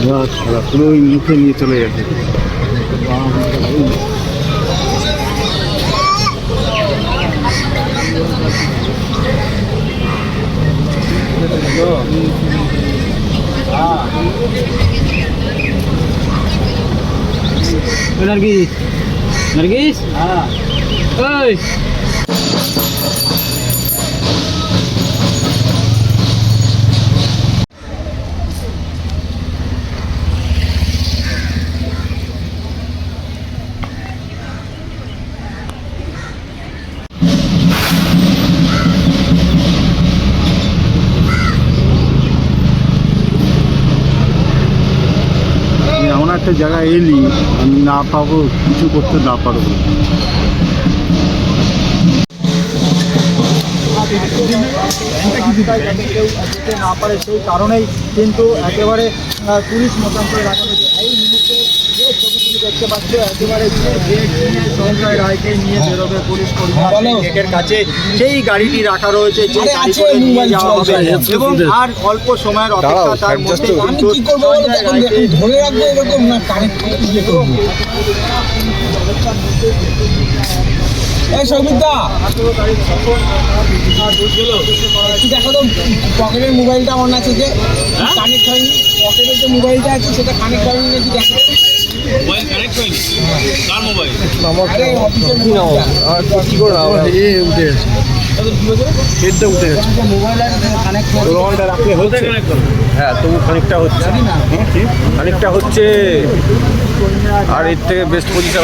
পুরো মুখে নিয়ে চলে গেছে। নার্গিস, নার্গিস, ওই এমন একটা জায়গায় এলি আমি না পাবো, কিছু করতে না পারবো। কেউ যেতে না পারে সেই কারণেই কিন্তু একেবারে পুলিশ মোতায়েন করে রাখা হয়েছে। এই মুহূর্তে যে ছবিগুলি দেখতে পাচ্ছ একেবারে সঞ্জয় রায়কে নিয়ে বেরোবে পুলিশ কর্মী গেটের কাছে সেই গাড়িটি রাখা রয়েছে, যে গাড়ি করে নিয়ে যাওয়া হবে এবং আর অল্প সময়ের অপেক্ষা তার মধ্যে কিন্তু সঞ্জয় রায়কে ধরে রাখবো এরকম না কানেক্ট সৌমিকদা দেখো তো পকেটের মোবাইলটা আমার আছে যে কানেক্ট হয়নি, পকেটের যে মোবাইলটা আছে সেটা কানেক্ট হয়নি নাকি দেখো। মোবাইল কানেক্ট হয়নি? কার মোবাইল? আরে অফিসের মোবাইল কি করে উঠে গেছে, হেডটা উঠে গেছে। মোবাইল আছে কানেক্ট রাখলে হচ্ছে, হ্যাঁ তবু খানিকটা হচ্ছে, খানিকটা হচ্ছে। আর এর থেকে বেস্ট পজিশন